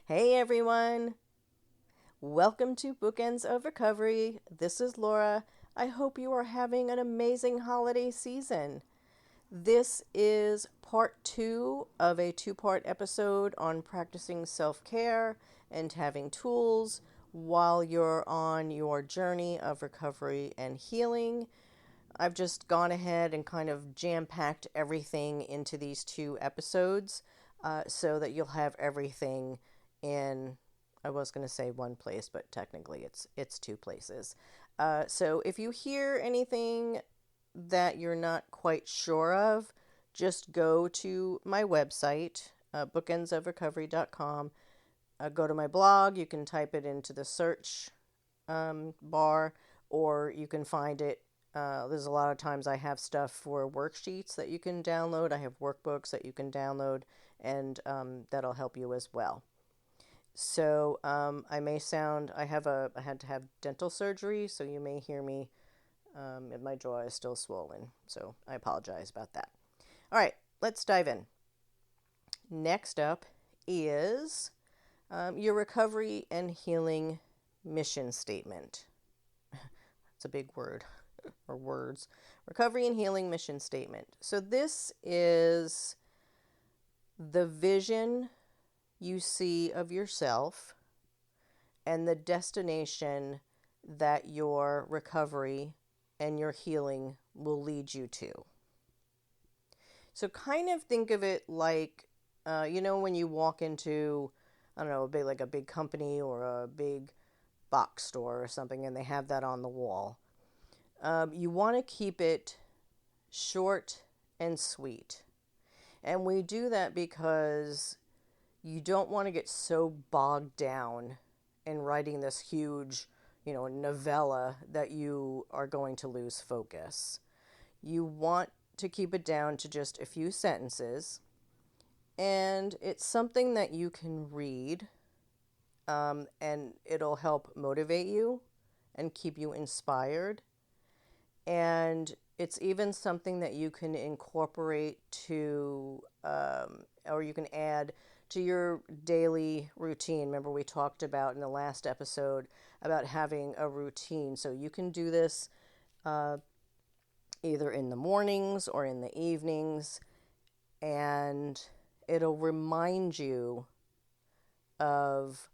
Hey everyone, welcome to Bookends of Recovery. This is Laura. I hope you are having an amazing holiday season. This is part two of a two-part episode on practicing self-care and having tools while you're on your journey of recovery and healing. I've just gone ahead and kind of jam-packed everything into these two episodes so that you'll have everything in, I was going to say one place, but technically it's two places. So if you hear anything that you're not quite sure of, just go to my website, bookendsofrecovery.com. Go to my blog. You can type it into the search bar, or you can find it. There's a lot of times I have stuff for worksheets that you can download. I have workbooks that you can download, and that'll help you as well. So I may sound. I had to have dental surgery, so you may hear me. And my jaw is still swollen, so I apologize about that. All right, let's dive in. Next up is your recovery and healing mission statement. It's a big word or words. Recovery and healing mission statement. So this is the vision you see of yourself and the destination that your recovery and your healing will lead you to. So kind of think of it like, when you walk into, I don't know, a big company or a big box store or something, and they have that on the wall. You want to keep it short and sweet. And we do that because you don't want to get so bogged down in writing this huge, novella that you are going to lose focus. You want to keep it down to just a few sentences, and it's something that you can read, and it'll help motivate you and keep you inspired. And it's even something that you can incorporate to, or you can add to your daily routine. Remember, we talked about in the last episode about having a routine. So you can do this either in the mornings or in the evenings, and it'll remind you of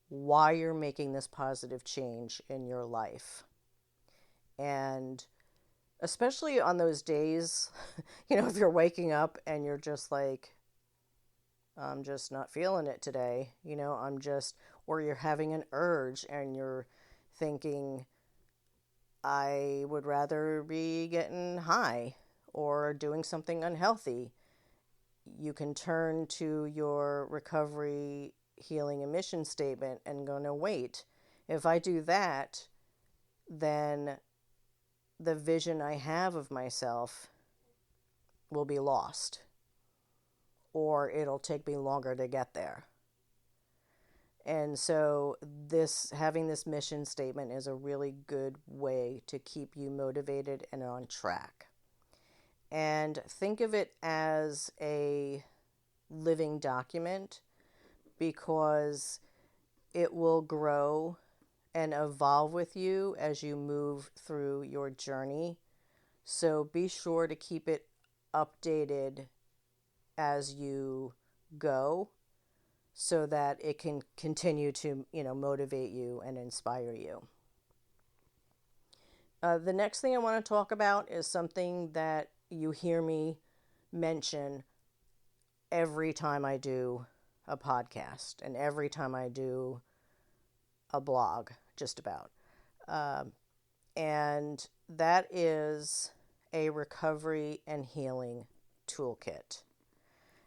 why you're making this positive change in your life. And especially on those days, if you're waking up and you're just like, I'm just not feeling it today, or you're having an urge and you're thinking, I would rather be getting high or doing something unhealthy. You can turn to your recovery, healing, and mission statement and go, no, wait, if I do that, then the vision I have of myself will be lost, or it'll take me longer to get there. And so having this mission statement is a really good way to keep you motivated and on track. And think of it as a living document, because it will grow and evolve with you as you move through your journey. So be sure to keep it updated as you go, so that it can continue to, motivate you and inspire you. The next thing I want to talk about is something that you hear me mention every time I do a podcast and every time I do a blog, just about. And that is a recovery and healing toolkit.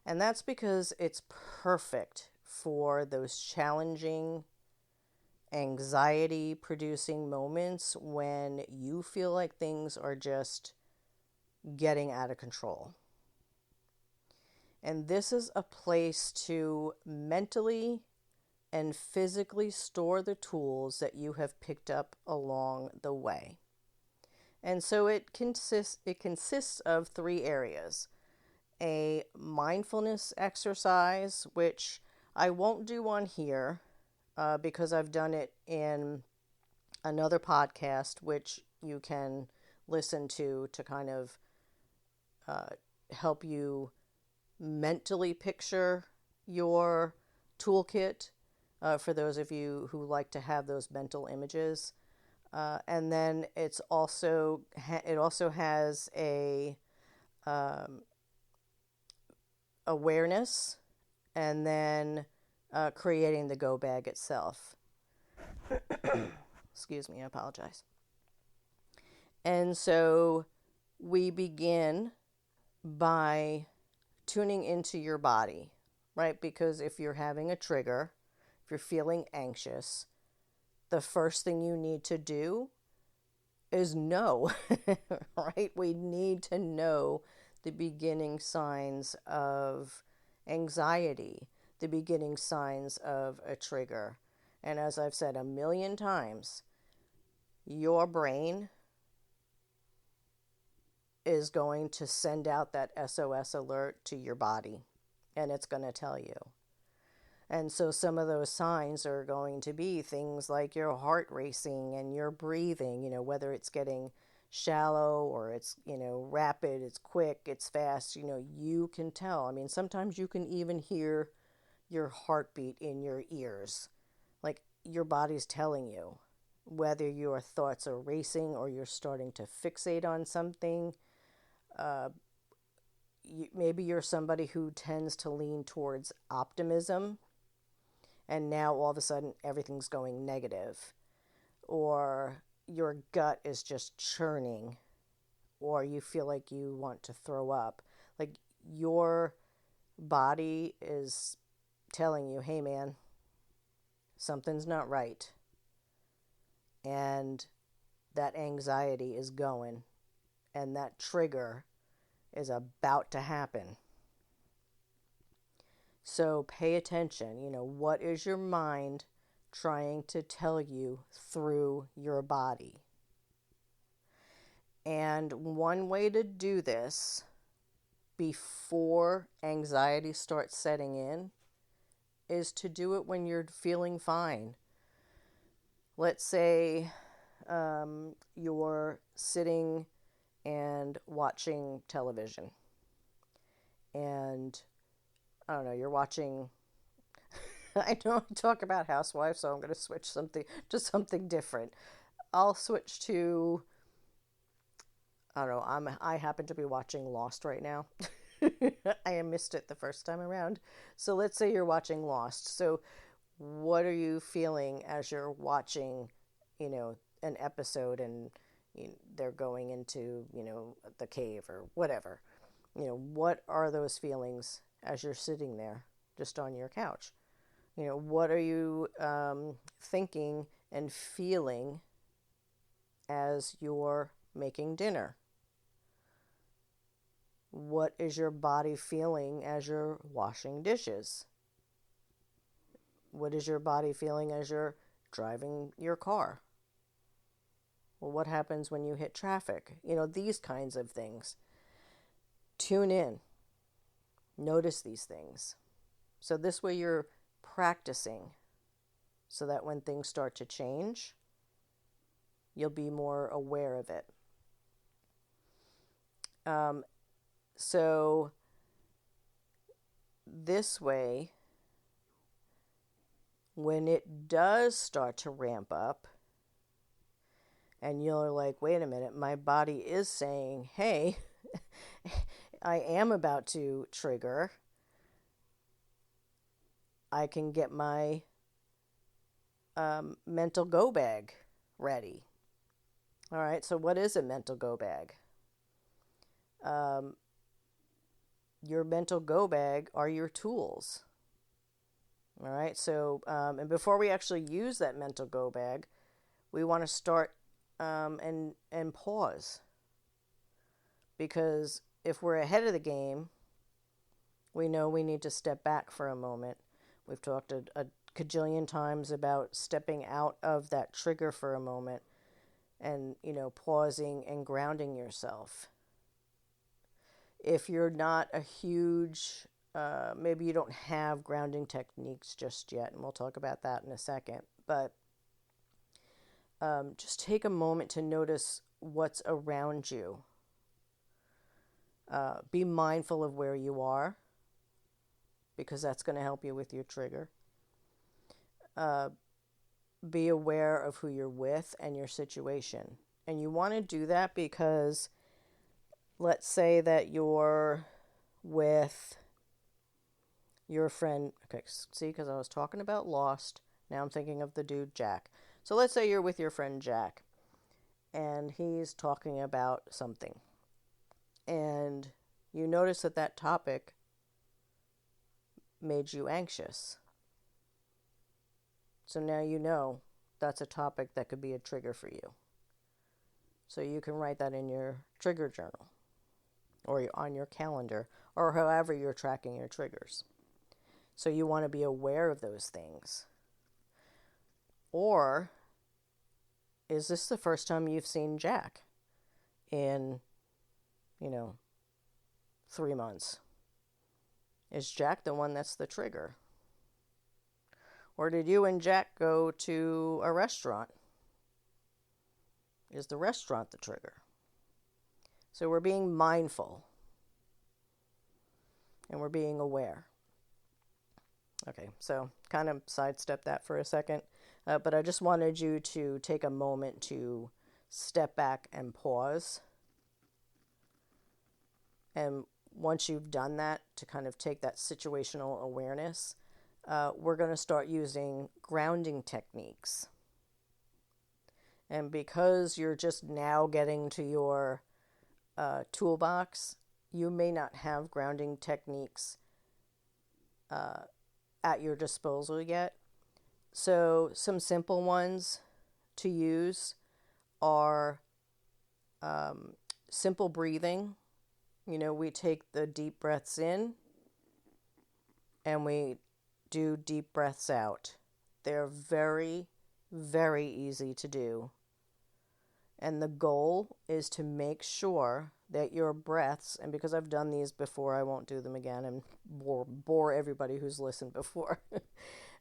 And that's because it's perfect for those challenging, anxiety producing moments when you feel like things are just getting out of control. And this is a place to mentally and physically store the tools that you have picked up along the way. And so it consists of three areas. A mindfulness exercise, which I won't do one here because I've done it in another podcast, which you can listen to kind of uh, help you mentally picture your toolkit for those of you who like to have those mental images. And then it also has a um, awareness, and then creating the go bag itself. Excuse me, I apologize. And so we begin by tuning into your body, right? Because if you're having a trigger, if you're feeling anxious, the first thing you need to do is know, right? We need to know the beginning signs of anxiety, the beginning signs of a trigger. And as I've said a million times, your brain is going to send out that SOS alert to your body, and it's going to tell you. And so some of those signs are going to be things like your heart racing and your breathing, whether it's getting shallow or it's, rapid, it's quick, it's fast, you can tell. I mean, sometimes you can even hear your heartbeat in your ears. Like your body's telling you whether your thoughts are racing or you're starting to fixate on something. Maybe you're somebody who tends to lean towards optimism, and now all of a sudden everything's going negative, or your gut is just churning, or you feel like you want to throw up. Like your body is telling you, hey man, something's not right. And that anxiety is going, and that trigger is about to happen. So pay attention. What is your mind trying to tell you through your body? And one way to do this before anxiety starts setting in is to do it when you're feeling fine. Let's say you're sitting and watching television, and I don't know, you're watching. I don't talk about Housewives, so I'm going to switch something to something different. I'll switch to, I don't know, I happen to be watching Lost right now. I missed it the first time around. So let's say you're watching Lost. So what are you feeling as you're watching, an episode, and they're going into, the cave or whatever? What are those feelings as you're sitting there just on your couch? What are you thinking and feeling as you're making dinner? What is your body feeling as you're washing dishes? What is your body feeling as you're driving your car? Well, what happens when you hit traffic? These kinds of things. Tune in. Notice these things. So this way you're practicing, so that when things start to change, you'll be more aware of it. So this way, when it does start to ramp up, and you're like, wait a minute, my body is saying, hey, I am about to trigger, I can get my mental go bag ready. All right, so what is a mental go bag? Your mental go bag are your tools. All right, so and before we actually use that mental go bag, we want to start and pause, because if we're ahead of the game, we know we need to step back for a moment. We've talked a cajillion times about stepping out of that trigger for a moment, and pausing and grounding yourself. If you're not a huge maybe you don't have grounding techniques just yet, and we'll talk about that in a second. But just take a moment to notice what's around you. Be mindful of where you are, because that's going to help you with your trigger. Be aware of who you're with and your situation. And you want to do that because let's say that you're with your friend. Okay, see, because I was talking about Lost. Now I'm thinking of the dude Jack. So let's say you're with your friend Jack and he's talking about something. And you notice that that topic made you anxious. So now you know that's a topic that could be a trigger for you. So you can write that in your trigger journal or on your calendar or however you're tracking your triggers. So you want to be aware of those things. Or is this the first time you've seen Jack in, 3 months? Is Jack the one that's the trigger? Or did you and Jack go to a restaurant? Is the restaurant the trigger? So we're being mindful and we're being aware. Okay, so kind of sidestep that for a second, but I just wanted you to take a moment to step back and pause. And once you've done that, to kind of take that situational awareness, we're going to start using grounding techniques. And because you're just now getting to your toolbox, you may not have grounding techniques at your disposal yet. So some simple ones to use are simple breathing. We take the deep breaths in and we do deep breaths out. They're very, very easy to do. And the goal is to make sure that your breaths, and because I've done these before, I won't do them again and bore everybody who's listened before.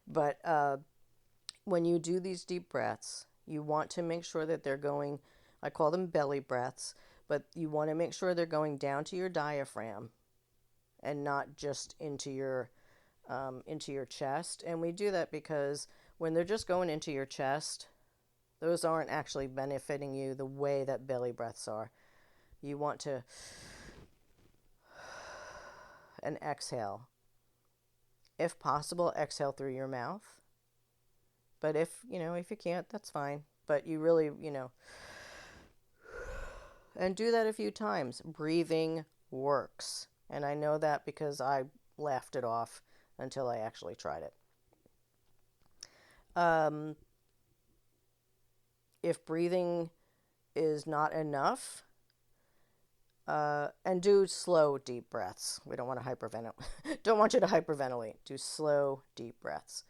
But when you do these deep breaths, you want to make sure that they're going, I call them belly breaths, but you want to make sure they're going down to your diaphragm and not just into your chest. And we do that because when they're just going into your chest, those aren't actually benefiting you the way that belly breaths are. You want to and exhale. If possible, exhale through your mouth. But if you can't, that's fine. But you really, and do that a few times. Breathing works. And I know that because I laughed it off until I actually tried it. If breathing is not enough, and do slow, deep breaths. We don't want to hyperventilate. Don't want you to hyperventilate. Do slow, deep breaths.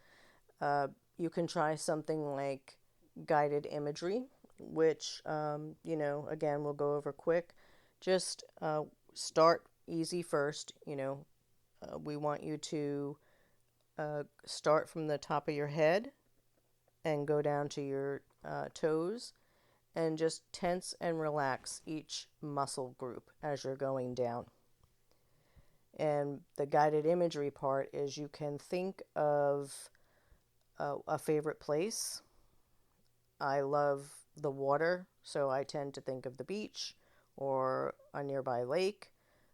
You can try something like guided imagery, which, again, we'll go over quick. Just start easy first. We want you to start from the top of your head and go down to your toes and just tense and relax each muscle group as you're going down. And the guided imagery part is you can think of a favorite place. I love the water, so I tend to think of the beach or a nearby lake.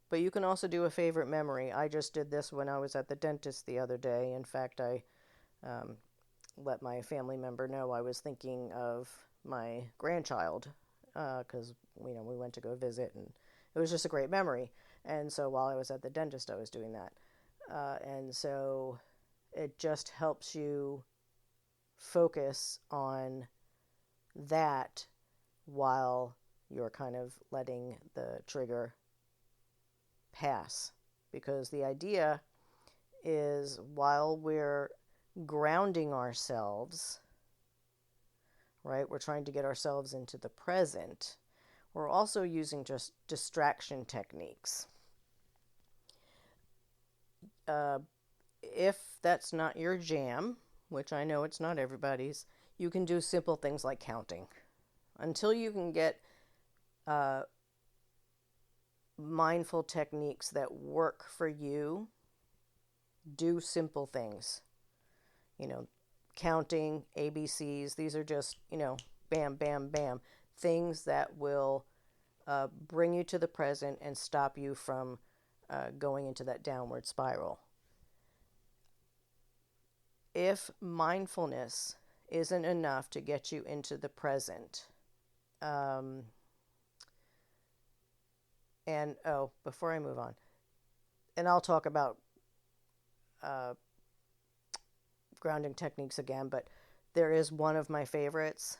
But you can also do a favorite memory. I just did this when I was at the dentist the other day. In fact, I let my family member know I was thinking of my grandchild because we went to go visit, and it was just a great memory. And so while I was at the dentist, I was doing that. And so it just helps you focus on that while you're kind of letting the trigger pass. Because the idea is while we're grounding ourselves, right, we're trying to get ourselves into the present, we're also using just distraction techniques. uh, if that's not your jam, which I know it's not everybody's, you can do simple things like counting. Until you can get uh, mindful techniques that work for you, do simple things. You know, counting, ABCs, these are just, bam, bam, bam, things that will bring you to the present and stop you from going into that downward spiral. If mindfulness isn't enough to get you into the present, um, and before I move on, and I'll talk about uh, grounding techniques again, but there is one of my favorites.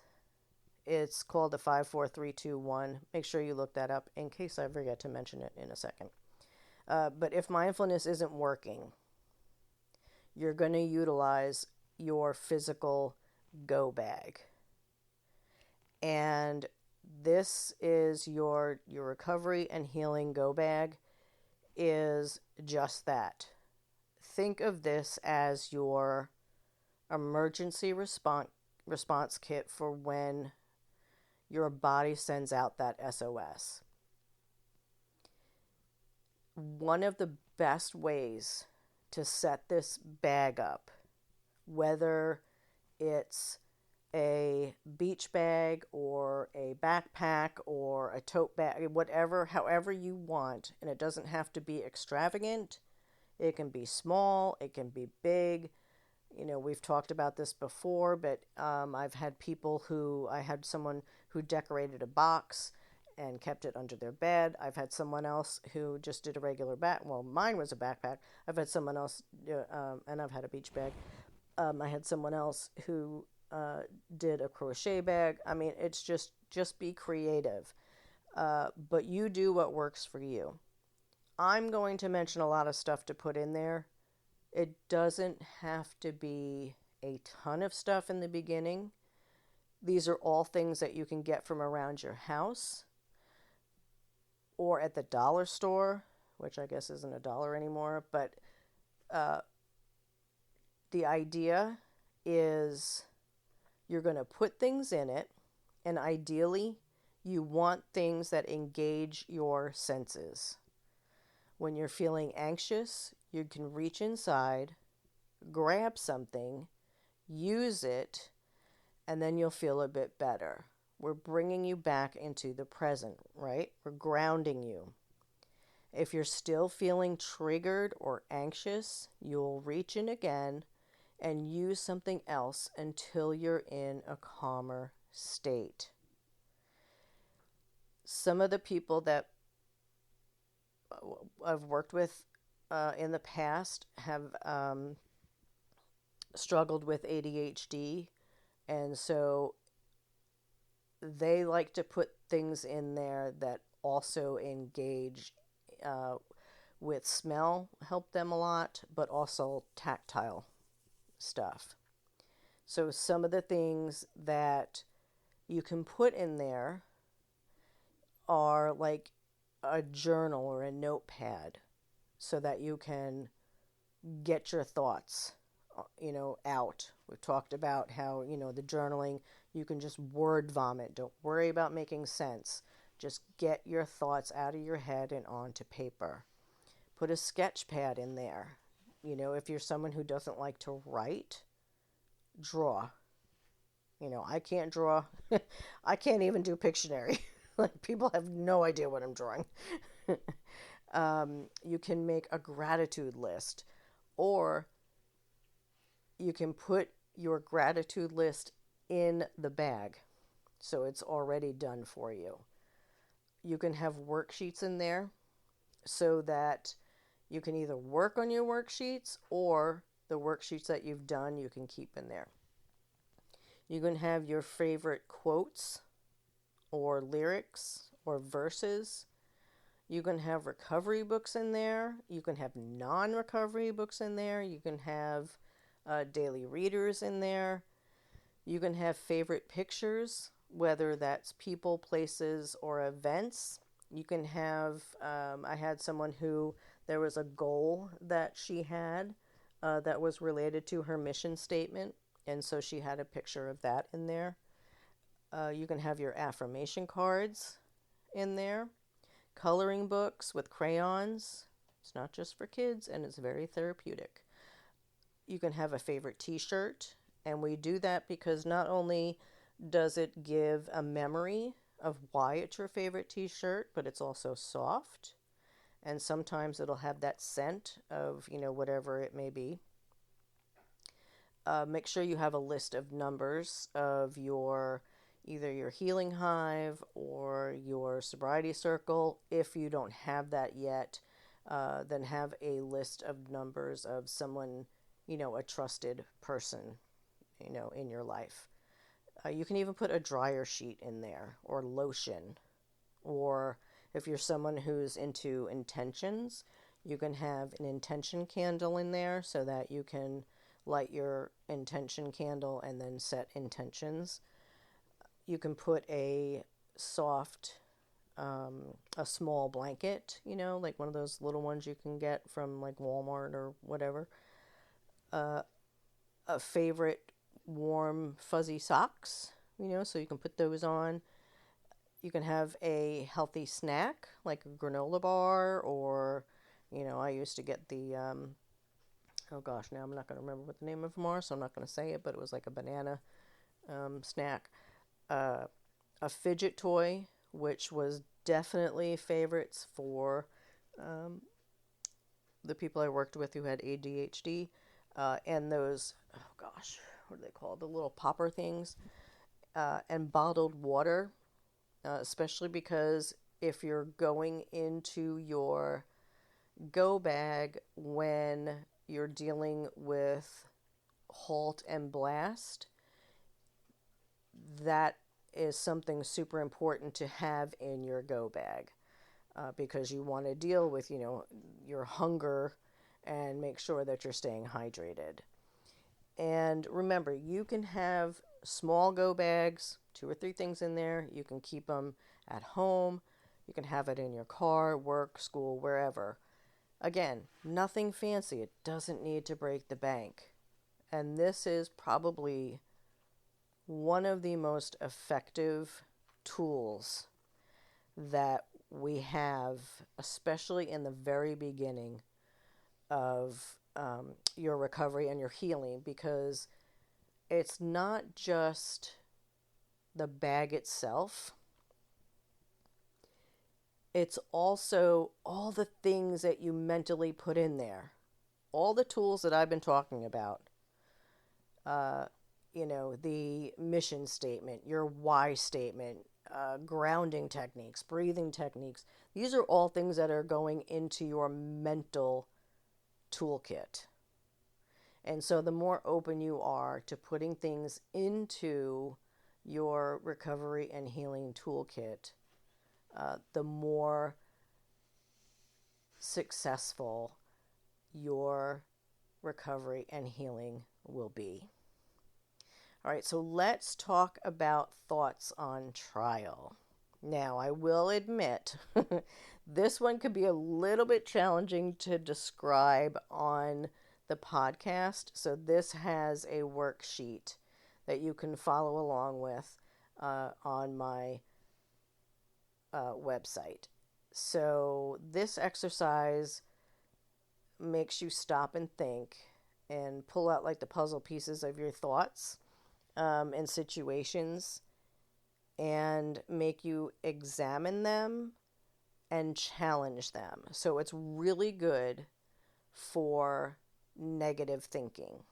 It's called the 5-4-3-2-1. Make sure you look that up in case I forget to mention it in a second. But if mindfulness isn't working, you're going to utilize your physical go bag. And this is your recovery and healing go bag is just that. Think of this as your emergency response kit for when your body sends out that SOS. One of the best ways to set this bag up, whether it's a beach bag or a backpack or a tote bag, whatever, however you want, and it doesn't have to be extravagant. It can be small, it can be big. We've talked about this before, but I had someone who decorated a box and kept it under their bed. I've had someone else who just did a regular mine was a backpack. I've had someone else, and I've had a beach bag. I had someone else who did a crochet bag. I mean, it's just be creative, but you do what works for you. I'm going to mention a lot of stuff to put in there. It doesn't have to be a ton of stuff in the beginning. These are all things that you can get from around your house or at the dollar store, which I guess isn't a dollar anymore. But the idea is you're going to put things in it, and ideally, you want things that engage your senses. When you're feeling anxious, you can reach inside, grab something, use it, and then you'll feel a bit better. We're bringing you back into the present, right? We're grounding you. If you're still feeling triggered or anxious, you'll reach in again and use something else until you're in a calmer state. Some of the people that I've worked with in the past have struggled with ADHD, and so they like to put things in there that also engage with smell, help them a lot, but also tactile stuff. So some of the things that you can put in there are like a journal or a notepad so that you can get your thoughts, out. We've talked about how, the journaling, you can just word vomit. Don't worry about making sense. Just get your thoughts out of your head and onto paper. Put a sketch pad in there. If you're someone who doesn't like to write, draw. I can't draw. I can't even do Pictionary. Like, people have no idea what I'm drawing. You can make a gratitude list, or you can put your gratitude list in the bag so it's already done for you. You can have worksheets in there so that you can either work on your worksheets, or the worksheets that you've done you can keep in there. You can have your favorite quotes or lyrics or verses. You can have recovery books in there. You can have non-recovery books in there. You can have daily readers in there. You can have favorite pictures, whether that's people, places, or events. You can have, I had someone who there was a goal that she had that was related to her mission statement. And so she had a picture of that in there. You can have your affirmation cards in there, coloring books with crayons. It's not just for kids, and it's very therapeutic. You can have a favorite t-shirt, and we do that because not only does it give a memory of why it's your favorite t-shirt, but it's also soft, and sometimes it'll have that scent of, whatever it may be. Make sure you have a list of numbers of either your healing hive or your sobriety circle. If you don't have that yet, then have a list of numbers of someone, a trusted person, in your life. You can even put a dryer sheet in there, or lotion. Or if you're someone who's into intentions, you can have an intention candle in there so that you can light your intention candle and then set intentions. You can put a soft, a small blanket, like one of those little ones you can get from like Walmart or whatever. A favorite warm fuzzy socks, so you can put those on. You can have a healthy snack like a granola bar, or, I used to get the, oh gosh, now I'm not going to remember what the name of them are, so I'm not going to say it, but it was like a banana snack. A fidget toy, which was definitely favorites for the people I worked with who had ADHD, and those, oh gosh, what are they called? The little popper things, and bottled water, especially because if you're going into your go bag when you're dealing with halt and blast, that is something super important to have in your go bag, because you want to deal with, your hunger and make sure that you're staying hydrated. And remember, you can have small go bags, 2 or 3 things in there. You can keep them at home. You can have it in your car, work, school, wherever. Again, nothing fancy. It doesn't need to break the bank. And this is probably one of the most effective tools that we have, especially in the very beginning of your recovery and your healing, because it's not just the bag itself. It's also all the things that you mentally put in there. All the tools that I've been talking about. The mission statement, your why statement, grounding techniques, breathing techniques. These are all things that are going into your mental toolkit. And so the more open you are to putting things into your recovery and healing toolkit, the more successful your recovery and healing will be. All right, so let's talk about thoughts on trial. Now, I will admit, this one could be a little bit challenging to describe on the podcast. So this has a worksheet that you can follow along with on my website. So this exercise makes you stop and think and pull out like the puzzle pieces of your thoughts and situations, and make you examine them and challenge them. So it's really good for negative thinking.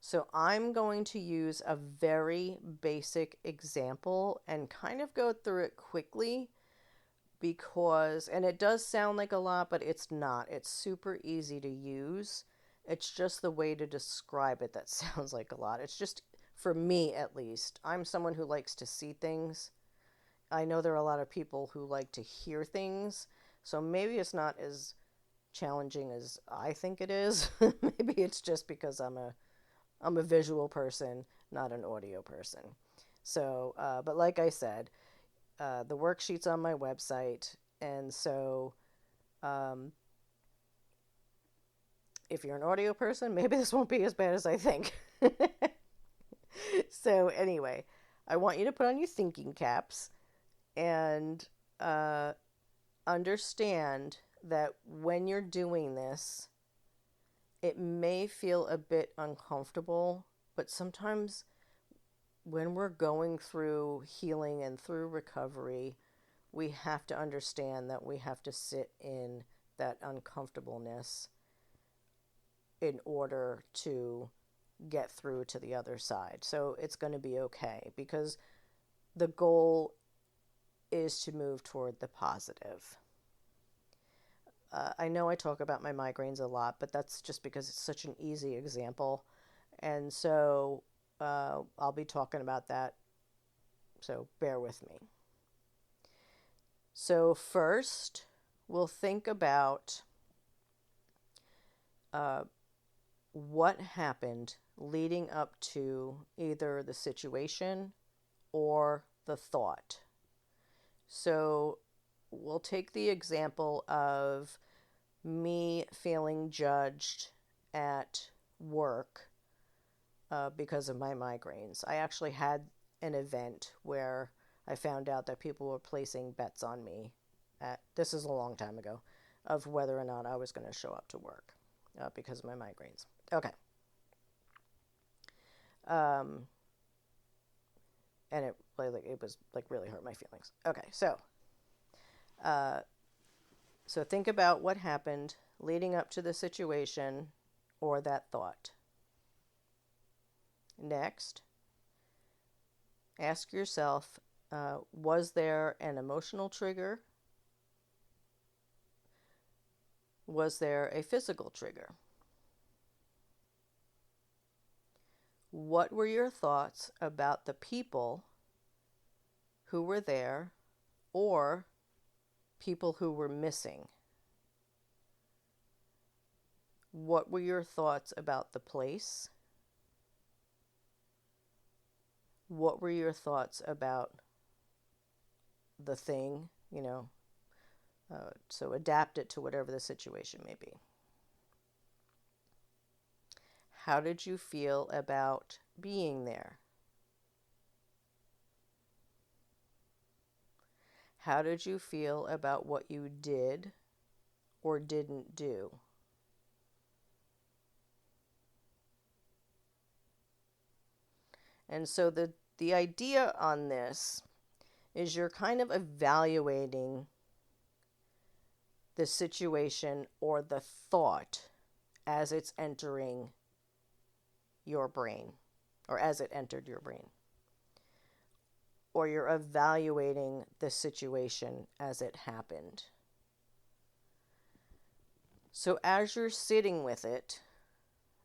So I'm going to use a very basic example and kind of go through it quickly because, and it does sound like a lot, but it's not. It's super easy to use. It's just the way to describe it that sounds like a lot. It's just, for me at least, I'm someone who likes to see things. I know there are a lot of people who like to hear things, so maybe it's not as challenging as I think it is. Maybe it's just because I'm a visual person, not an audio person. So, but like I said, the worksheet's on my website, and so If you're an audio person, maybe this won't be as bad as I think. So anyway, I want you to put on your thinking caps and understand that when you're doing this, it may feel a bit uncomfortable, but sometimes when we're going through healing and through recovery, we have to understand that we have to sit in that uncomfortableness in order to get through to the other side. So it's going to be okay because the goal is to move toward the positive. I know I talk about my migraines a lot, but that's just because it's such an easy example. And so I'll be talking about that. So bear with me. So first, we'll think about what happened leading up to either the situation or the thought. So we'll take the example of me feeling judged at work because of my migraines. I actually had an event where I found out that people were placing bets on me this is a long time ago, of whether or not I was going to show up to work because of my migraines. Okay. And it was really hurt my feelings. Okay, so think about what happened leading up to the situation or that thought. Next, ask yourself, was there an emotional trigger? Was there a physical trigger? What were your thoughts about the people who were there or people who were missing? What were your thoughts about the place? What were your thoughts about the thing, so adapt it to whatever the situation may be. How did you feel about being there? How did you feel about what you did or didn't do? And so the idea on this is you're kind of evaluating the situation or the thought as it's entering your brain, or as it entered your brain. Or you're evaluating the situation as it happened. So as you're sitting with it,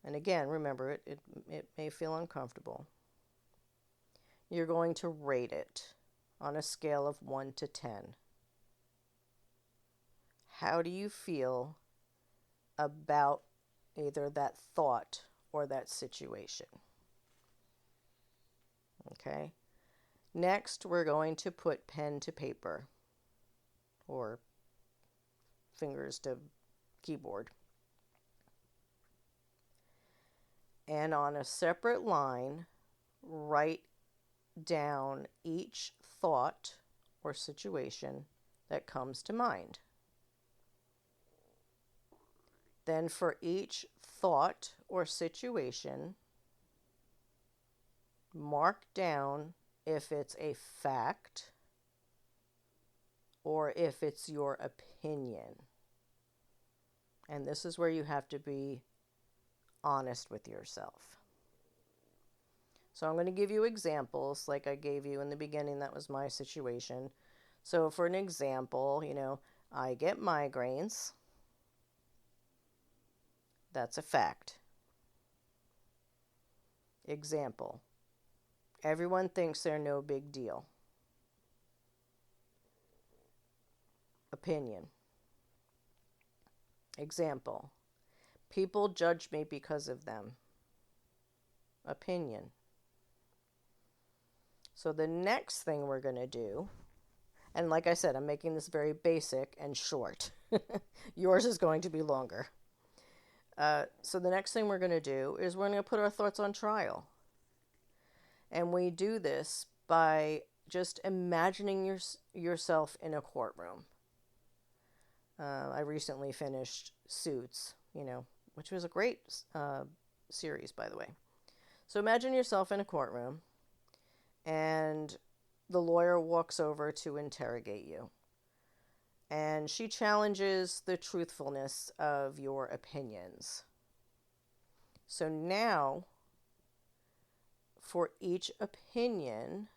and again, remember, it may feel uncomfortable, you're going to rate it on a scale of 1 to 10. How do you feel about either that thought or that situation? Okay. Next, we're going to put pen to paper or fingers to keyboard. And on a separate line, write down each thought or situation that comes to mind. Then for each thought or situation, mark down if it's a fact or if it's your opinion. And this is where you have to be honest with yourself. So I'm going to give you examples like I gave you in the beginning. That was my situation. So for an example, I get migraines. That's a fact. Example. Everyone thinks they're no big deal. Opinion. Example. People judge me because of them. Opinion. So the next thing we're going to do, And like I said, I'm making this very basic and short. Yours is going to be longer. So the next thing we're going to do is we're going to put our thoughts on trial. And we do this by just imagining yourself in a courtroom. I recently finished Suits, which was a great series, by the way. So imagine yourself in a courtroom, and the lawyer walks over to interrogate you. And she challenges the truthfulness of your opinions. So now, for each opinion,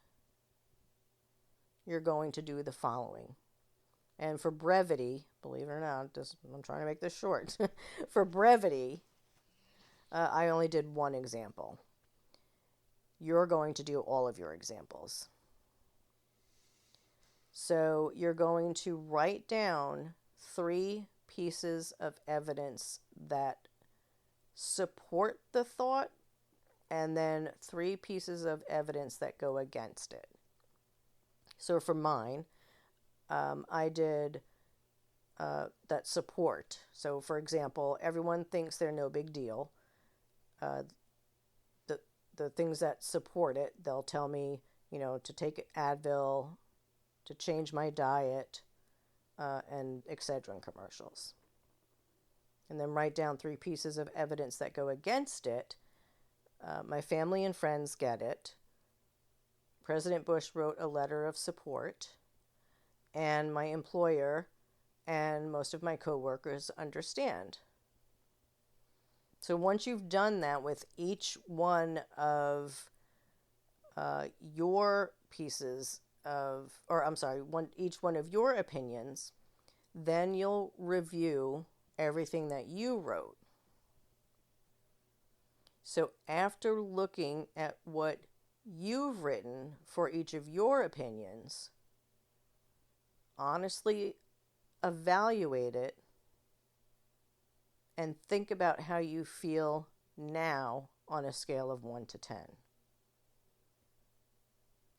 you're going to do the following. And for brevity, believe it or not, I'm trying to make this short. For brevity, I only did one example. You're going to do all of your examples. So you're going to write down 3 pieces of evidence that support the thought, and then 3 pieces of evidence that go against it. So for mine, I did that support. So for example, everyone thinks they're no big deal. The things that support it, they'll tell me, to take Advil, to change my diet, and etc. in commercials. And then write down 3 pieces of evidence that go against it. My family and friends get it. President Bush wrote a letter of support. And my employer and most of my coworkers understand. So once you've done that with each one of your pieces of, each one of your opinions, then you'll review everything that you wrote. So after looking at what you've written for each of your opinions, honestly evaluate it and think about how you feel now on a scale of 1 to 10.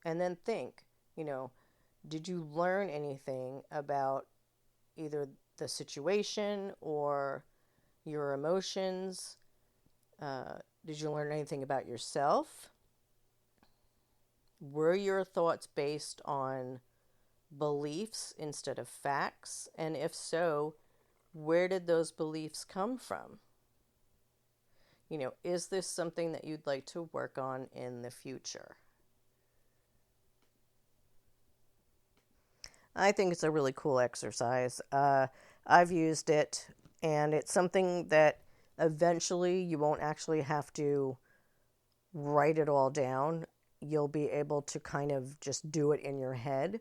And then think, did you learn anything about either the situation or your emotions? Did you learn anything about yourself? Were your thoughts based on beliefs instead of facts? And if so, where did those beliefs come from? Is this something that you'd like to work on in the future? I think it's a really cool exercise. I've used it, and it's something that eventually you won't actually have to write it all down. You'll be able to kind of just do it in your head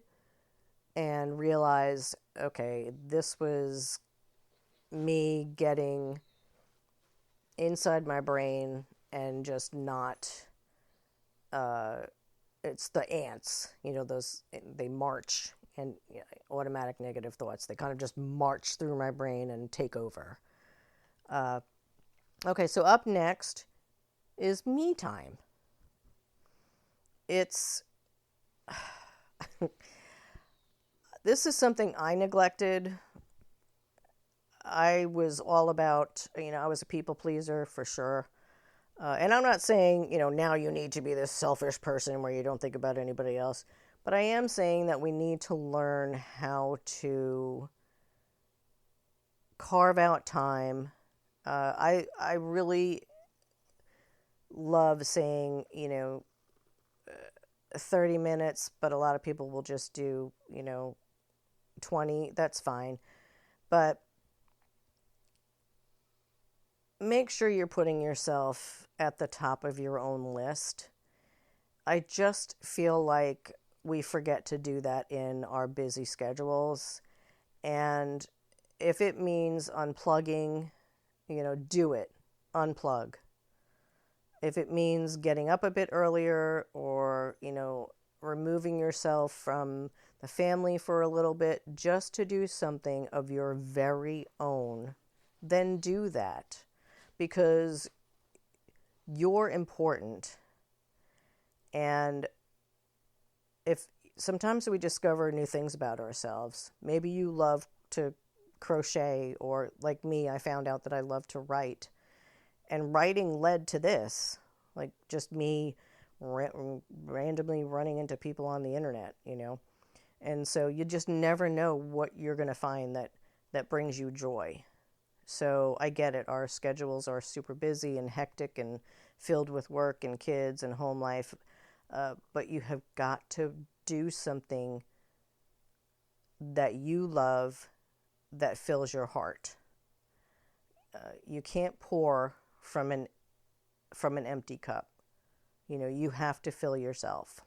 and realize, okay, this was me getting inside my brain and just not, it's the ants, they march, and automatic negative thoughts, they kind of just march through my brain and take over. Okay, so up next is me time. It's this is something I neglected. I was all about, I was a people pleaser for sure. And I'm not saying, now you need to be this selfish person where you don't think about anybody else. But I am saying that we need to learn how to carve out time. I really love saying, 30 minutes, but a lot of people will just do, 20. That's fine. But make sure you're putting yourself at the top of your own list. I just feel like we forget to do that in our busy schedules. And if it means unplugging, do it. Unplug. If it means getting up a bit earlier or, removing yourself from the family for a little bit just to do something of your very own, then do that. Because you're important. And if sometimes we discover new things about ourselves. Maybe you love to crochet, or like me, I found out that I love to write. And writing led to this, like just me randomly running into people on the internet, And so you just never know what you're going to find that brings you joy. So I get it. Our schedules are super busy and hectic and filled with work and kids and home life. But you have got to do something that you love that fills your heart. You can't pour from an empty cup. You have to fill yourself.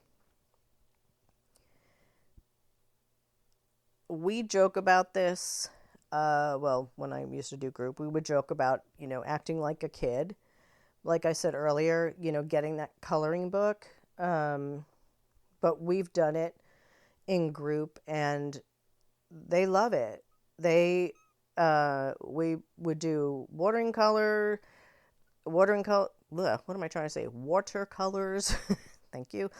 We joke about this. When I used to do group, we would joke about, acting like a kid. Like I said earlier, getting that coloring book. But we've done it in group and they love it. We would do watercolors. Thank you.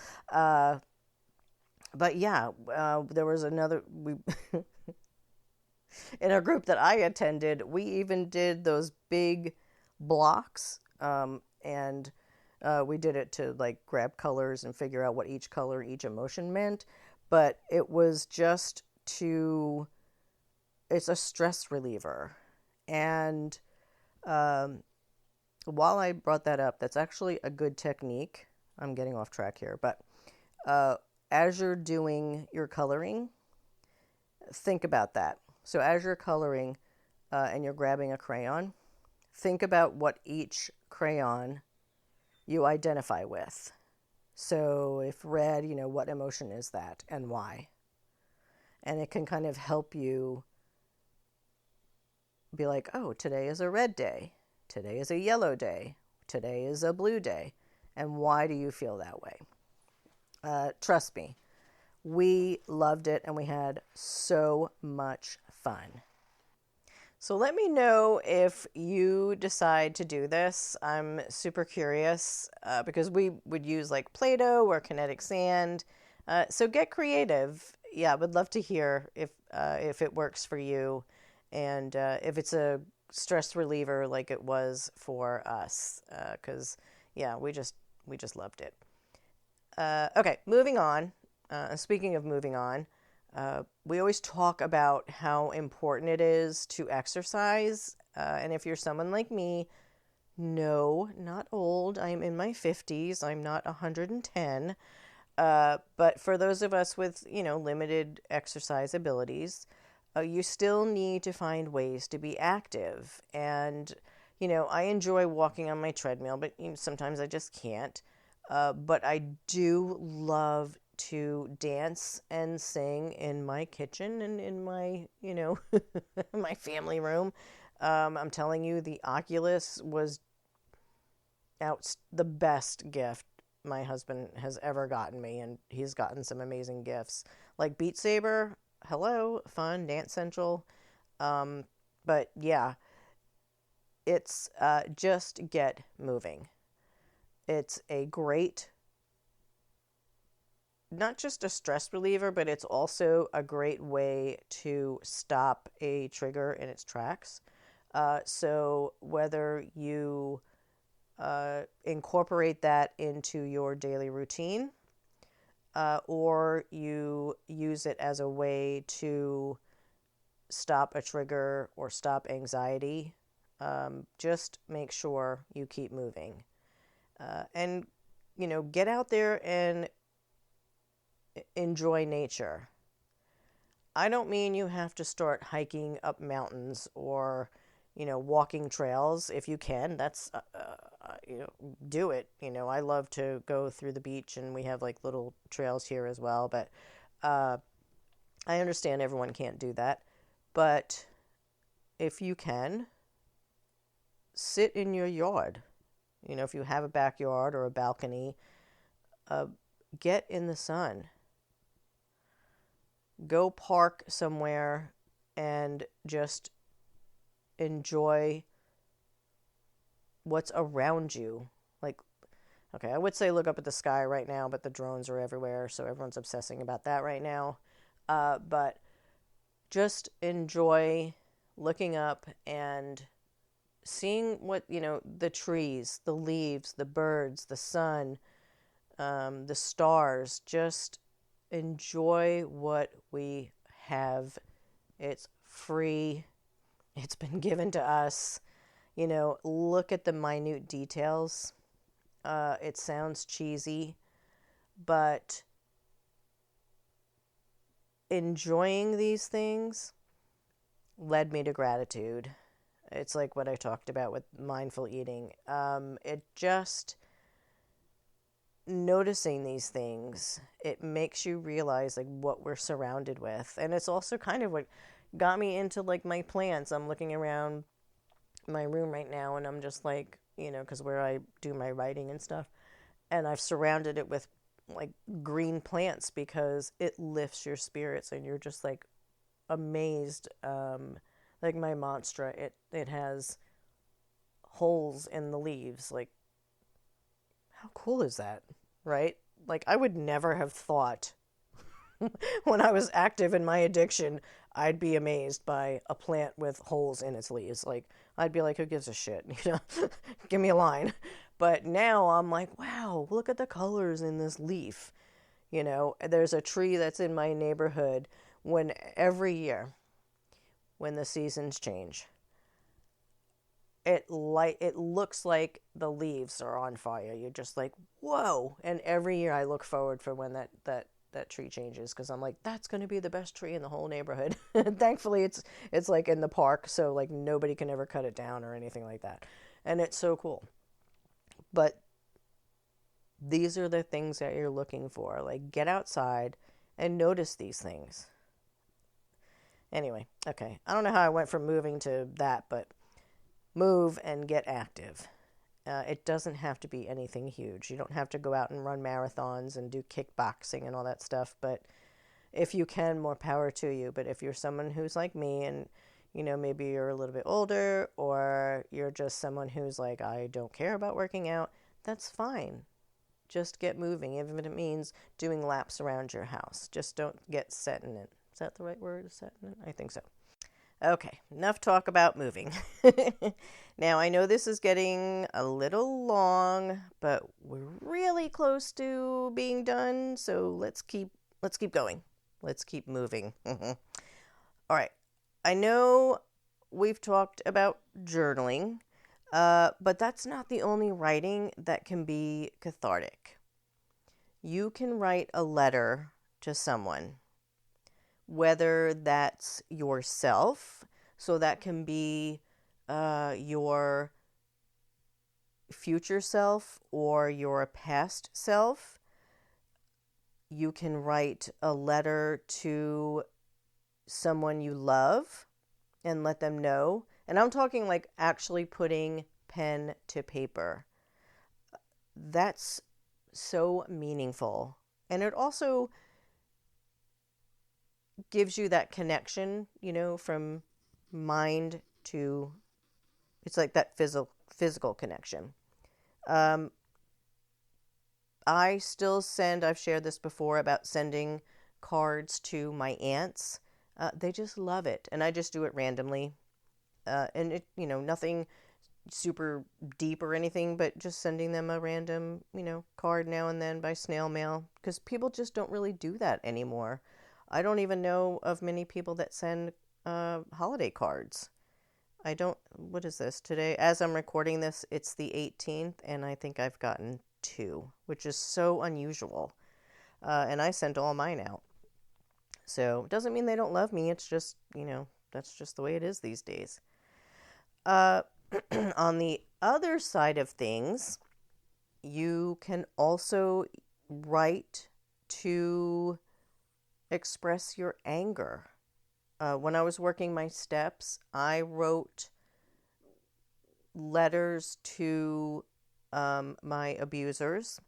But yeah, there was another, in a group that I attended, we even did those big blocks, and we did it to like grab colors and figure out what each color, each emotion meant. But it was just it's a stress reliever. And while I brought that up, that's actually a good technique. I'm getting off track here, but as you're doing your coloring, think about that. So as you're coloring and you're grabbing a crayon, think about what each crayon you identify with. So if red, what emotion is that and why? And it can kind of help you be like, oh, today is a red day. Today is a yellow day. Today is a blue day. And why do you feel that way? Trust me, we loved it and we had so much fun. So let me know if you decide to do this. I'm super curious because we would use like Play-Doh or kinetic sand. So get creative. Yeah, I would love to hear if it works for you and if it's a stress reliever like it was for us. Because yeah, we just loved it. Okay, moving on. Speaking of moving on, we always talk about how important it is to exercise. And if you're someone like me, no, not old. I'm in my 50s. I'm not 110. But for those of us with, limited exercise abilities, you still need to find ways to be active. And, I enjoy walking on my treadmill, but sometimes I just can't. But I do love to dance and sing in my kitchen and in my, my family room. I'm telling you, the Oculus was the best gift my husband has ever gotten me, and he's gotten some amazing gifts. Like Beat Saber, hello, fun, Dance Central. But yeah, it's just get moving. It's a great, not just a stress reliever, but it's also a great way to stop a trigger in its tracks. So whether you incorporate that into your daily routine or you use it as a way to stop a trigger or stop anxiety, just make sure you keep moving. And, get out there and enjoy nature. I don't mean you have to start hiking up mountains or, walking trails. If you can, that's, do it. I love to go through the beach and we have like little trails here as well. But I understand everyone can't do that. But if you can, sit in your yard. If you have a backyard or a balcony, get in the sun. Go park somewhere and just enjoy what's around you. Like, Okay, I would say look up at the sky right now, but the drones are everywhere, so everyone's obsessing about that right now. But just enjoy looking up and seeing what, the trees, the leaves, the birds, the sun, the stars. Just enjoy what we have. It's free, it's been given to us. Look at the minute details. It sounds cheesy, but enjoying these things led me to gratitude. It's like what I talked about with mindful eating. It just noticing these things, it makes you realize like what we're surrounded with. And it's also kind of what got me into like my plants. I'm looking around my room right now and I'm just like, because where I do my writing and stuff, and I've surrounded it with like green plants because it lifts your spirits and you're just like amazed. Like my Monstera, it has holes in the leaves. Like, how cool is that, right? Like, I would never have thought when I was active in my addiction, I'd be amazed by a plant with holes in its leaves. Like, I'd be like, who gives a shit? Give me a line. But now I'm like, wow, look at the colors in this leaf. There's a tree that's in my neighborhood when every year when the seasons change, it looks like the leaves are on fire. You're just like, whoa. And every year I look forward for when that tree changes because I'm like, that's going to be the best tree in the whole neighborhood. Thankfully it's like in the park, so like nobody can ever cut it down or anything like that. And it's so cool. But these are the things that you're looking for. Like, get outside and notice these things. Anyway, okay. I don't know how I went from moving to that, but move and get active. It doesn't have to be anything huge. You don't have to go out and run marathons and do kickboxing and all that stuff. But if you can, more power to you. But if you're someone who's like me and, maybe you're a little bit older or you're just someone who's like, I don't care about working out, that's fine. Just get moving, even if it means doing laps around your house. Just don't get set in it. Is that the right word, set in it? I think so. Okay, enough talk about moving. Now, I know this is getting a little long, but we're really close to being done, so let's keep going. Let's keep moving. All right. I know we've talked about journaling, but that's not the only writing that can be cathartic. You can write a letter to someone, whether that's yourself, so that can be your future self or your past self. You can write a letter to someone you love and let them know. And I'm talking like actually putting pen to paper. That's so meaningful. And it also gives you that connection, from mind to, it's like that physical connection. I still I've shared this before about sending cards to my aunts. They just love it. And I just do it randomly. And it, nothing super deep or anything, but just sending them a random, card now and then by snail mail, because people just don't really do that anymore. I don't even know of many people that send holiday cards. What is this today? As I'm recording this, it's the 18th, and I think I've gotten 2, which is so unusual. And I sent all mine out. So it doesn't mean they don't love me. It's just, that's just the way it is these days. On the other side of things, you can also write to express your anger. When I was working my steps, I wrote letters to my abusers.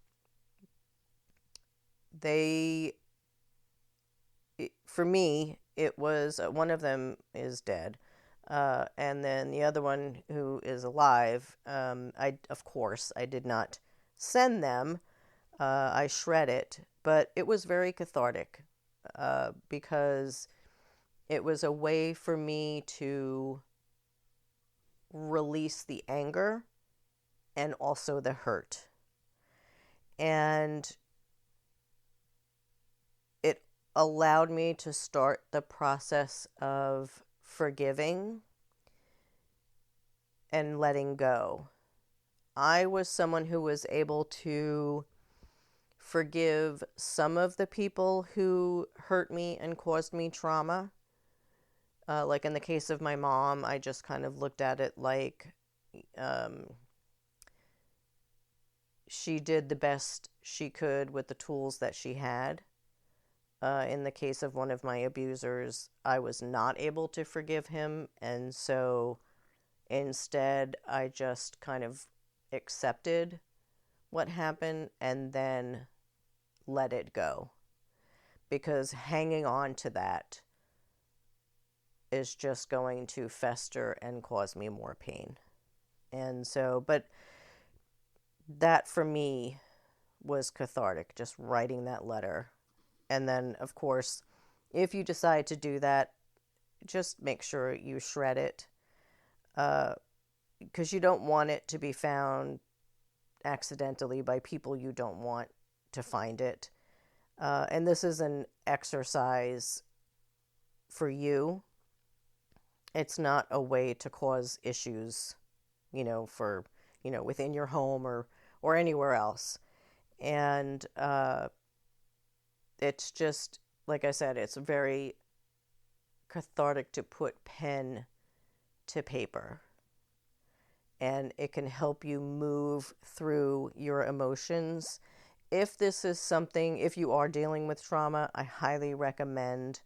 For me, it was one of them is dead. And then the other one who is alive, of course, I did not send them. I shred it, but it was very cathartic because it was a way for me to release the anger and also the hurt. And it allowed me to start the process of forgiving and letting go. I was someone who was able to forgive some of the people who hurt me and caused me trauma. Like in the case of my mom, I just kind of looked at it like she did the best she could with the tools that she had. In the case of one of my abusers, I was not able to forgive him, and so instead I just kind of accepted what happened and then let it go. Because hanging on to that is just going to fester and cause me more pain. And so, but that for me was cathartic, just writing that letter. And then, of course, if you decide to do that, just make sure you shred it, because you don't want it to be found accidentally by people you don't want to find it. And this is an exercise for you. It's not a way to cause issues, for, within your home or anywhere else. And it's just, like I said, it's very cathartic to put pen to paper. And it can help you move through your emotions. If you are dealing with trauma, I highly recommend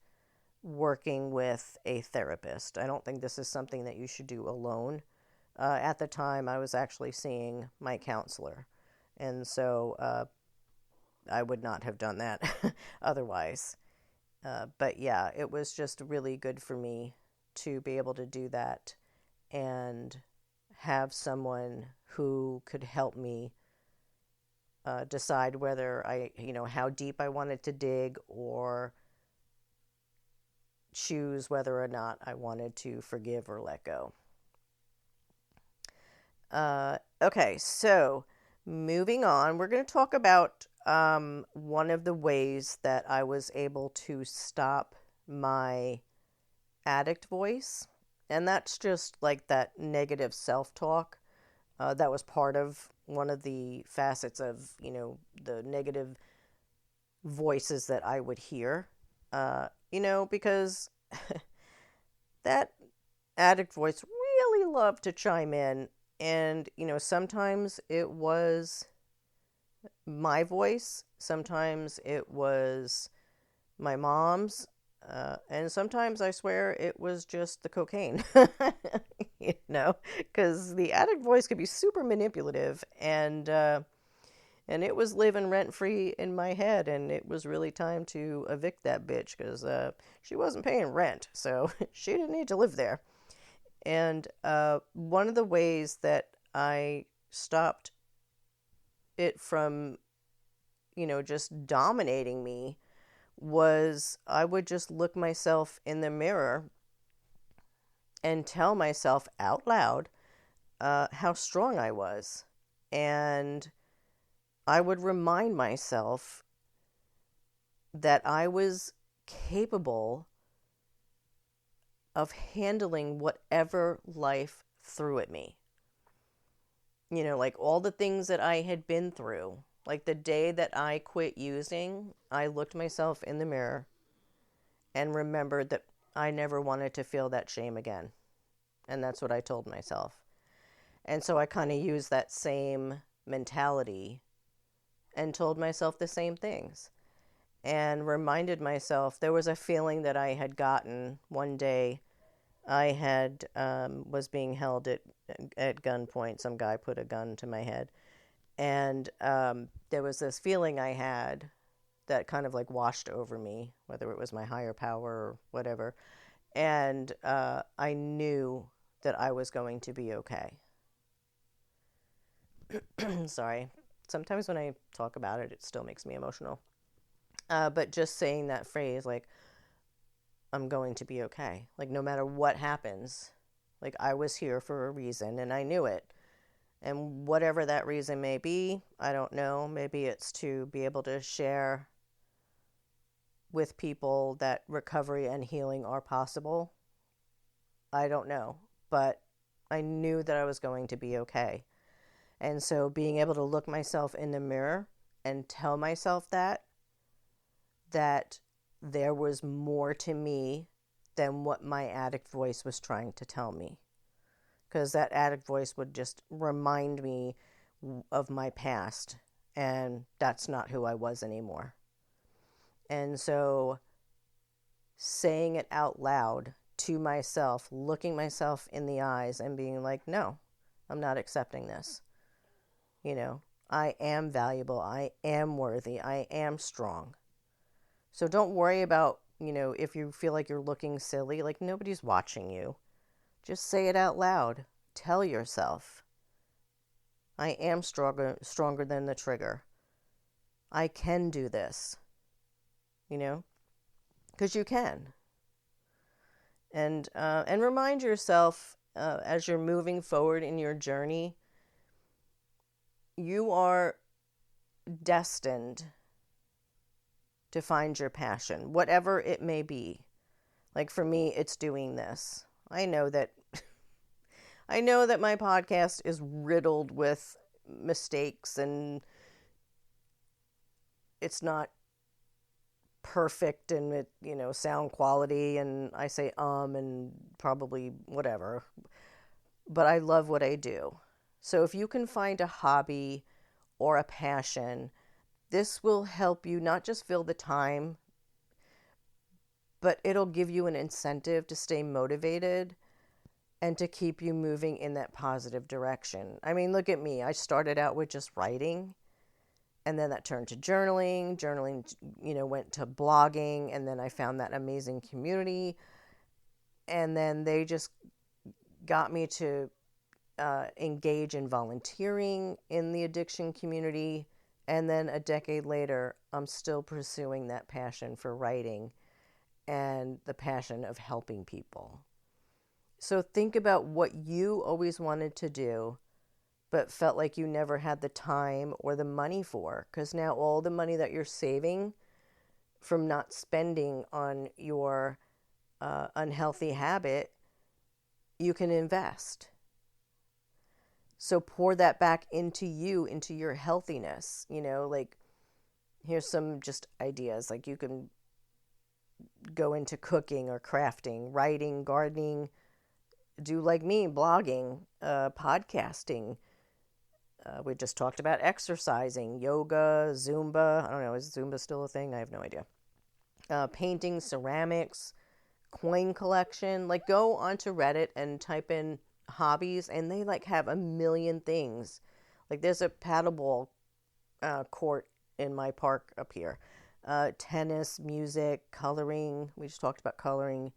working with a therapist. I don't think this is something that you should do alone. At the time, I was actually seeing my counselor. And so I would not have done that otherwise. But yeah, it was just really good for me to be able to do that and have someone who could help me decide whether how deep I wanted to dig, or choose whether or not I wanted to forgive or let go. Okay, so moving on, we're going to talk about one of the ways that I was able to stop my addict voice. And that's just like that negative self-talk. That was part of one of the facets of, the negative voices that I would hear. Because that addict voice really loved to chime in. And, sometimes it was my voice, sometimes it was my mom's, and sometimes I swear it was just the cocaine, because the addict voice could be super manipulative, and it was living rent-free in my head, and it was really time to evict that bitch, because she wasn't paying rent, so she didn't need to live there. And one of the ways that I stopped it from, just dominating me was I would just look myself in the mirror and tell myself out loud how strong I was. And I would remind myself that I was capable of handling whatever life threw at me. Like all the things that I had been through. Like the day that I quit using, I looked myself in the mirror and remembered that I never wanted to feel that shame again. And that's what I told myself. And so I kind of used that same mentality and told myself the same things. And reminded myself, there was a feeling that I had gotten one day. I had was being held at gunpoint. Some guy put a gun to my head. And there was this feeling I had that kind of like washed over me, whether it was my higher power or whatever. And I knew that I was going to be okay. Sorry. sometimes when I talk about it, it still makes me emotional. But just saying that phrase, like, I'm going to be okay. Like, no matter what happens, like, I was here for a reason and I knew it. And whatever that reason may be, I don't know. Maybe it's to be able to share with people that recovery and healing are possible. I don't know. But I knew that I was going to be okay. And so being able to look myself in the mirror and tell myself that there was more to me than what my addict voice was trying to tell me. Because that addict voice would just remind me of my past, and that's not who I was anymore. And so saying it out loud to myself, looking myself in the eyes and being like, no, I'm not accepting this. You know, I am valuable. I am worthy. I am strong. So don't worry about, if you feel like you're looking silly, like nobody's watching you. Just say it out loud. Tell yourself, I am stronger than the trigger. I can do this, because you can. And remind yourself as you're moving forward in your journey, you are destined to find your passion, whatever it may be. Like for me, it's doing this. I know that my podcast is riddled with mistakes and it's not perfect in it, sound quality, and I say and probably whatever. But I love what I do. So if you can find a hobby or a passion, this will help you not just fill the time, but it'll give you an incentive to stay motivated and to keep you moving in that positive direction. I mean, look at me. I started out with just writing, and then that turned to journaling. Journaling, went to blogging, and then I found that amazing community. And then they just got me to engage in volunteering in the addiction community. And then a decade later, I'm still pursuing that passion for writing and the passion of helping people. So think about what you always wanted to do, but felt like you never had the time or the money for. Because now all the money that you're saving from not spending on your unhealthy habit, you can invest. So pour that back into you, into your healthiness. Like here's some just ideas. Like you can go into cooking or crafting, writing, gardening, do like me, blogging, podcasting. We just talked about exercising, yoga, Zumba. I don't know, is Zumba still a thing? I have no idea. Painting, ceramics, coin collection. Like go onto Reddit and type in hobbies, and they like have a million things. Like there's a paddleball court in my park up here. Tennis, music, coloring. We just talked about coloring.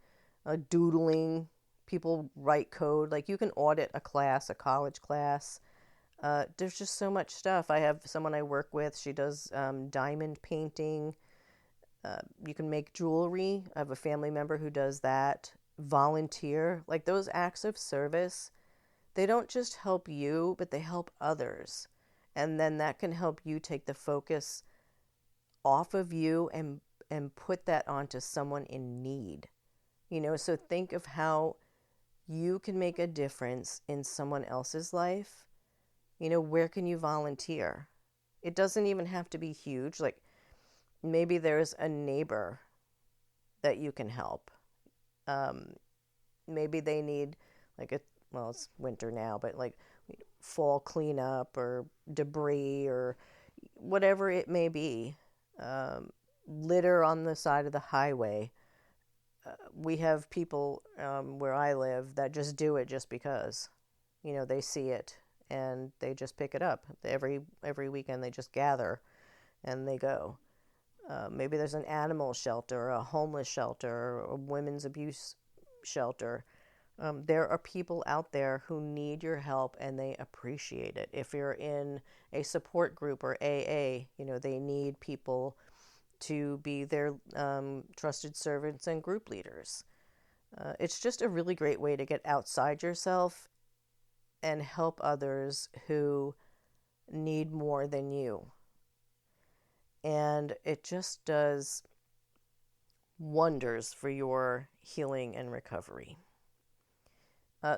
Doodling. People write code. Like you can audit a class, a college class. There's just so much stuff. I have someone I work with. She does diamond painting. You can make jewelry. I have a family member who does that. Volunteer. Like those acts of service, they don't just help you, but they help others. And then that can help you take the focus off of you and put that onto someone in need. So think of how you can make a difference in someone else's life. Where can you volunteer? It doesn't even have to be huge. Like maybe there's a neighbor that you can help. Maybe they need it's winter now, but like fall cleanup or debris or whatever it may be. Litter on the side of the highway. We have people where I live that just do it just because, they see it and they just pick it up. Every weekend they just gather and they go. Maybe there's an animal shelter, a homeless shelter, a women's abuse shelter. There are people out there who need your help and they appreciate it. If you're in a support group or AA, they need people to be their trusted servants and group leaders. It's just a really great way to get outside yourself and help others who need more than you. And it just does wonders for your healing and recovery.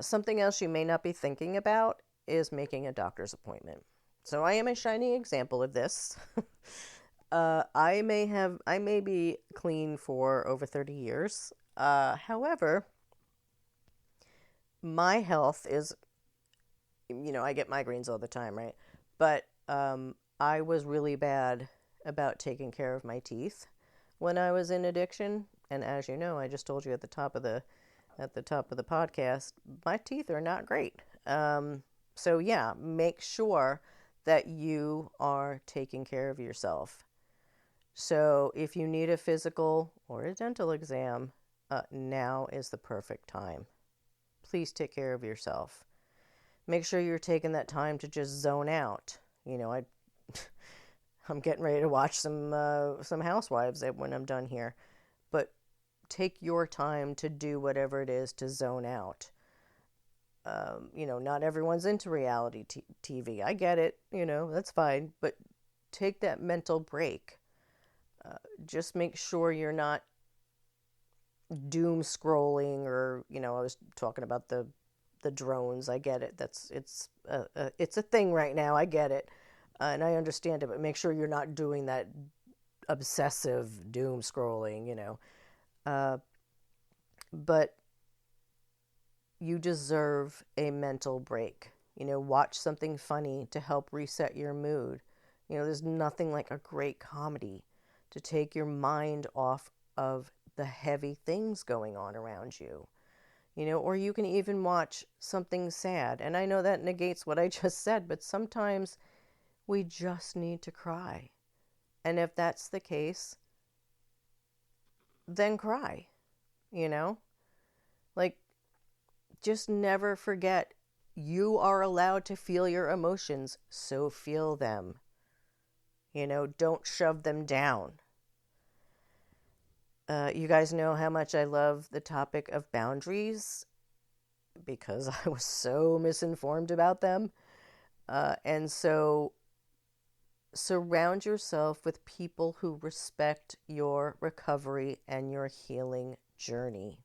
Something else you may not be thinking about is making a doctor's appointment. So I am a shining example of this. I may be clean for over 30 years. However, my health is, I get migraines all the time, right? But I was really bad about taking care of my teeth when I was in addiction. And as you know, I just told you at the top of the podcast, my teeth are not great. So yeah, make sure that you are taking care of yourself. So if you need a physical or a dental exam, now is the perfect time. Please take care of yourself. Make sure you're taking that time to just zone out. I'm getting ready to watch some Housewives when I'm done here, but take your time to do whatever it is to zone out. Not everyone's into reality TV. I get it, that's fine, but take that mental break. Just make sure you're not doom scrolling or, I was talking about the drones. I get it. It's a thing right now. I get it. And I understand it, but make sure you're not doing that obsessive doom scrolling, but you deserve a mental break. Watch something funny to help reset your mood. There's nothing like a great comedy to take your mind off of the heavy things going on around you. Or you can even watch something sad. And I know that negates what I just said, but sometimes we just need to cry. And if that's the case, then cry, Like, just never forget you are allowed to feel your emotions, so feel them. Don't shove them down. You guys know how much I love the topic of boundaries because I was so misinformed about them. And so surround yourself with people who respect your recovery and your healing journey.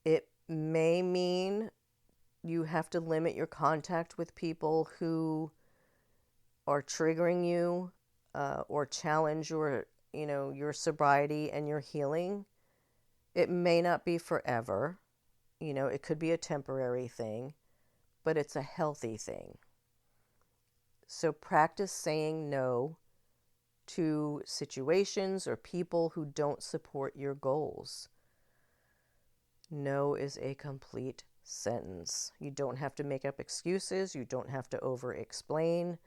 It may mean you have to limit your contact with people who are triggering you or challenge your sobriety and your healing. It may not be forever. It could be a temporary thing, but it's a healthy thing. So practice saying no to situations or people who don't support your goals. No is a complete sentence. You don't have to make up excuses. You don't have to over-explain.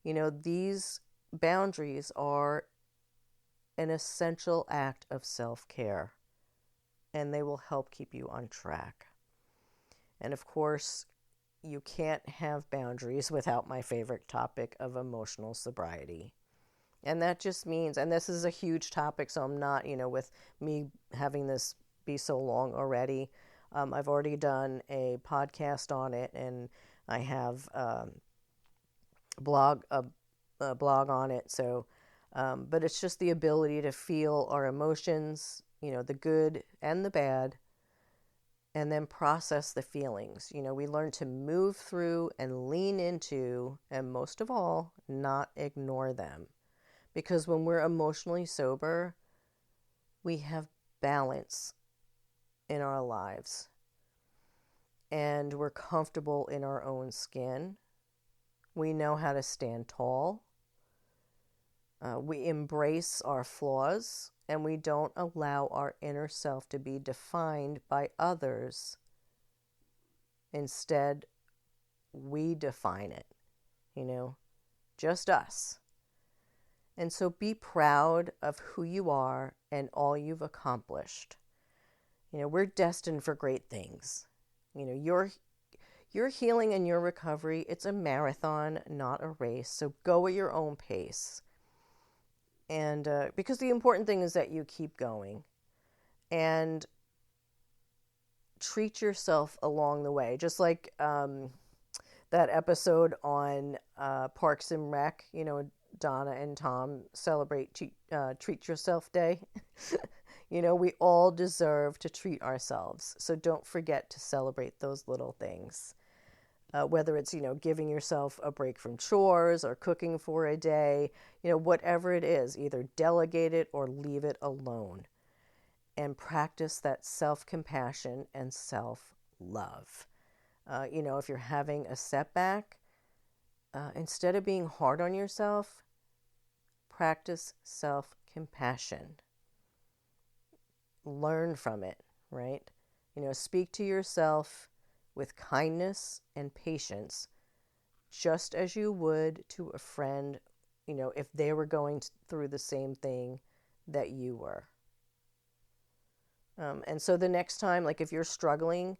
These boundaries are an essential act of self-care, and they will help keep you on track. And of course, you can't have boundaries without my favorite topic of emotional sobriety. And that just means, and this is a huge topic, so I'm not, with me having this be so long already, I've already done a podcast on it, and I have a blog on it. So, but it's just the ability to feel our emotions, the good and the bad, and then process the feelings. We learn to move through and lean into, and most of all, not ignore them. Because when we're emotionally sober, we have balance in our lives. And we're comfortable in our own skin. We know how to stand tall. We embrace our flaws, and we don't allow our inner self to be defined by others. Instead, we define it, just us. And so be proud of who you are and all you've accomplished. We're destined for great things. Your healing and your recovery, it's a marathon, not a race. So go at your own pace. And because the important thing is that you keep going and treat yourself along the way. Just like that episode on Parks and Rec, Donna and Tom celebrate Treat Yourself Day. We all deserve to treat ourselves. So don't forget to celebrate those little things. Whether it's, giving yourself a break from chores or cooking for a day, whatever it is, either delegate it or leave it alone. And practice that self-compassion and self-love. If you're having a setback, instead of being hard on yourself, practice self-compassion. Learn from it, right? Speak to yourself with kindness and patience, just as you would to a friend, if they were going through the same thing that you were. And so the next time, like if you're struggling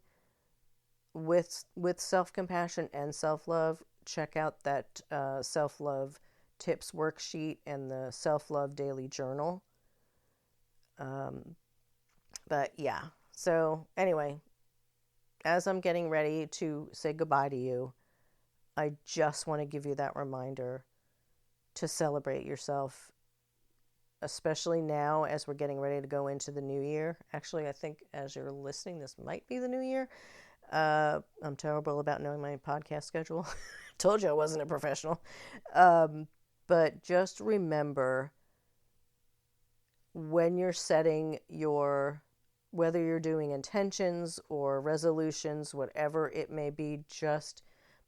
with self-compassion and self-love, check out that self-love tips worksheet and the self-love daily journal. But yeah, so anyway, as I'm getting ready to say goodbye to you, I just want to give you that reminder to celebrate yourself, especially now as we're getting ready to go into the new year. Actually, I think as you're listening, this might be the new year. I'm terrible about knowing my podcast schedule. Told you I wasn't a professional. But just remember, when you're setting whether you're doing intentions or resolutions, whatever it may be, just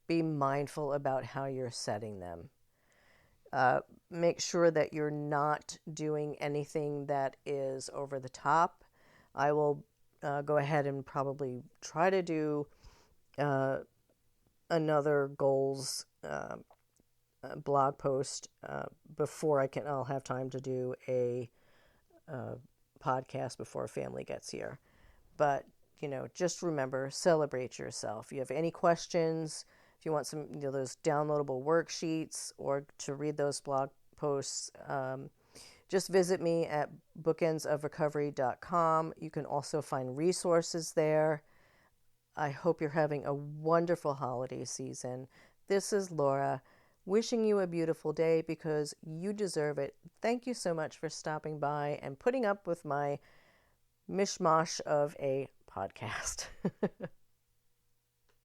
be mindful about how you're setting them. Make sure that you're not doing anything that is over the top. I will go ahead and probably try to do another goals blog post before I'll have time to do a podcast before family gets here. But, just remember, celebrate yourself. If you have any questions, if you want some, those downloadable worksheets or to read those blog posts, just visit me at bookendsofrecovery.com. You can also find resources there. I hope you're having a wonderful holiday season. This is Laura, wishing you a beautiful day because you deserve it. Thank you so much for stopping by and putting up with my mishmash of a podcast.